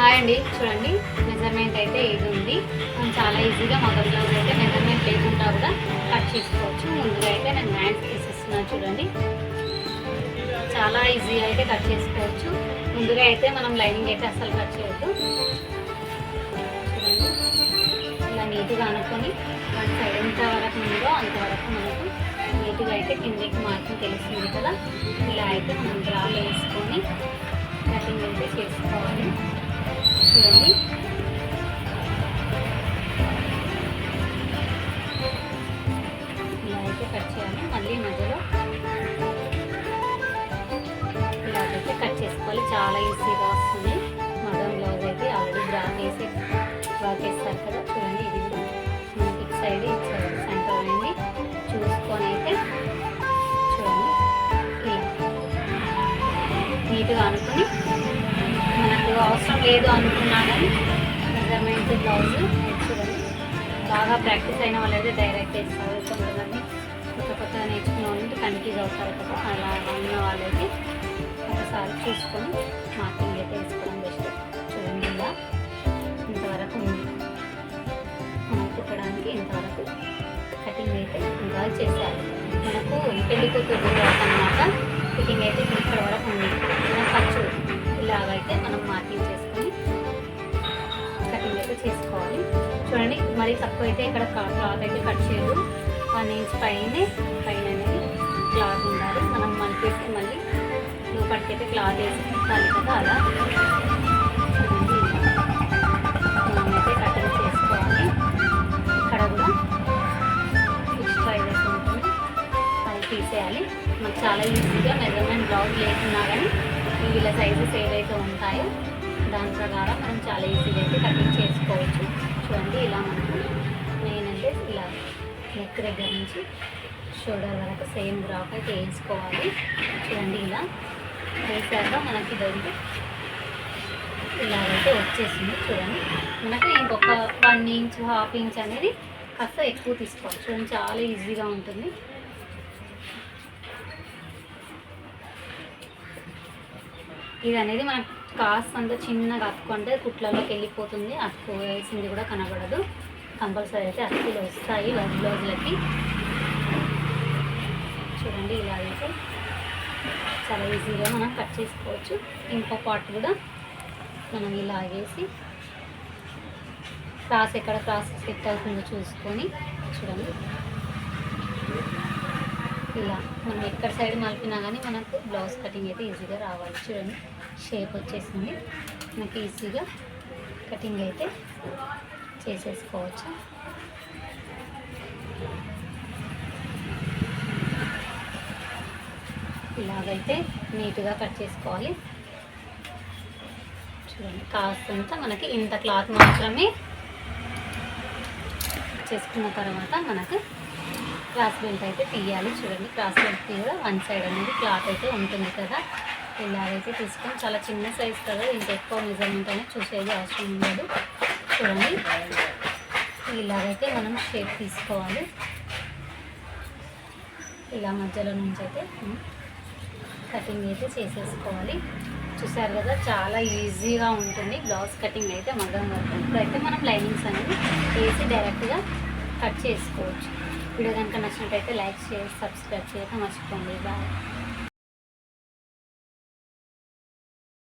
Hi అండి, చూడండి measurement అయితే ఇది ఉంది. మనం చాలా ఈజీగా మగం బ్లౌజ్ అయితే మెజర్మెంట్ లేకుండా కూడా కట్ చేసుకోవచ్చు. ముందుగా అయితే నేను హ్యాండ్స్ తీసేస్తున్నాను. చూడండి చాలా ఈజీగా అయితే కట్ చేసుకోవచ్చు. ముందుగా అయితే మనం లైనింగ్ అయితే అస్సలు కట్ చేయొద్దు. చూడండి ఇలా నీట్గా అనుకొని వన్ సైడ్ ఎంత వరకు ఉందో అంతవరకు మనకు నీట్గా అయితే కిందకి మార్కింగ్ తెలుస్తుంది కదా. ఇలా అయితే మనం డ్రా వేసుకొని కటింగ్ అయితే చేసుకోవాలి. చూడండి ఇలా అయితే కట్ చేయాలి. మళ్ళీ మధ్యలో ఇలాగైతే కట్ చేసుకోవాలి. చాలా ఈజీగా వస్తుంది. మగం బ్లౌజ్ అయితే ఆల్రెడీ డ్రా వేస్తారు కదా. చూడండి ఇది మనకి ఇటు సైడ్ సెంటర్ అయింది చూసుకొని అయితే చూడండి ఇలా నీట్గా అనుకుని మనకు అవసరం లేదు అనుకున్నా కానీ మెజర్మెంట్ బ్లౌజ్ చూడండి బాగా ప్రాక్టీస్ అయిన వాళ్ళు అయితే డైరెక్ట్ వేస్తారు. కొంతమంది కొత్తగా నేర్చుకున్న వాళ్ళు కన్ఫ్యూజ్ అవుతారు కదా. అలా ఉన్న వాళ్ళైతే ఒకసారి చూసుకొని మార్కింగ్ అయితే వేసుకోవడం బెస్ట్. చూడండి ఇలా ఇంతవరకు ఉంది. మనం కుట్టడానికి ఇంతవరకు కటింగ్ అయితే ఇంకా చేసేయాలి. మనకు పెళ్లి కూతురు అన్నమాట ఫిట్టింగ్ అయితే ఇక్కడ వరకు ఉంది. మనం ఖర్చు ఇలాగైతే మనం మార్కింగ్ చేసుకొని కటింగ్ అయితే చేసుకోవాలి. చూడండి మరి తక్కువ అయితే ఇక్కడ క్లాత్ అయితే కట్ చేయదు. 1 ఇంచ్ పైన అనేది క్లాత్ ఉండాలి. మనం మలిపేసి మళ్ళీ లోపలికైతే క్లాత్ వేసి కుట్టాలి కదా. అలా చూడండి మనమైతే కటింగ్ చేసుకోవాలి. ఇక్కడ కూడా ఎక్స్ట్రా ఏదైతే ఉంటుంది అది తీసేయాలి. మనకు చాలా ఈజీగా మెజర్మెంట్ బ్లౌజ్ లేకున్నా కానీ వీళ్ళ సైజెస్ ఏవైతే ఉంటాయో దాని ప్రకారం మనం చాలా ఈజీగా అయితే కటింగ్ చేసుకోవచ్చు. చూడండి ఇలా మనకు నేనంటే ఇలా నెక్ దగ్గర నుంచి షోల్డర్ వరకు సేమ్ గ్రాఫ్ అయితే వేసుకోవాలి. చూడండి ఇలా వేసాక మనకి ఇదంతా ఇలాగైతే వచ్చేసింది. చూడండి మనకు ఇంకొక 1 ఇంచ్ 1/2 ఇంచ్ అనేది కాస్త ఎక్కువ తీసుకోవాలి. చూడండి చాలా ఈజీగా ఉంటుంది. ఇది అనేది మనకు కాస్త అంత చిన్నగా అతుకుంటే కుట్లలోకి వెళ్ళిపోతుంది. అతుకు వేసింది కూడా కనబడదు. కంపల్సరీ అయితే అతుకులు వస్తాయి బ్లౌజులకి. చూడండి ఇలా అయితే చాలా ఈజీగా మనం కట్ చేసుకోవచ్చు. ఇంకో పార్ట్ కూడా మనం ఇలాగేసి క్రాస్ ఎక్కడ క్రాస్ సెట్ అవుతుందో చూసుకొని చూడండి ఇలా మనం ఎక్కడ సైడ్ మలిపినా కానీ మనకు బ్లౌజ్ కటింగ్ అయితే ఈజీగా రావాలి. చూడండి షేప్ వచ్చేసింది. మనకి ఈజీగా కటింగ్ అయితే చేసేసుకోవచ్చు. ఇలాగైతే నీట్గా కట్ చేసుకోవాలి. చూడండి కాస్తంత మనకి ఇంత క్లాత్ మాత్రమే చేసుకున్న తర్వాత మనకు క్రాస్ బెల్ట్ అయితే తీయాలి. చూడండి క్రాస్ బెల్ట్ కూడా 1 సైడ్ అనేది క్లాత్ అయితే ఉంటుంది కదా. ఇలాగైతే తీసుకొని చాలా చిన్న సైజ్ కదా, ఇంత ఎక్కువ మెజర్మెంట్ అనేది చూసేది అవసరం ఉండదు. చూడండి ఇలాగైతే మనం షేప్ తీసుకోవాలి. ఇలా మధ్యలో నుంచి అయితే కటింగ్ అయితే చేసేసుకోవాలి. చూసారు కదా చాలా ఈజీగా ఉంటుంది బ్లౌజ్ కటింగ్ అయితే మగం వరకు. ఇప్పుడైతే మనం లైనింగ్స్ అనేది వేసి డైరెక్ట్గా కట్ చేసుకోవచ్చు. వీడియో కనుక నచ్చినట్టయితే లైక్ చేసి సబ్స్క్రైబ్ చేయడం మర్చిపోండి. బాయ్.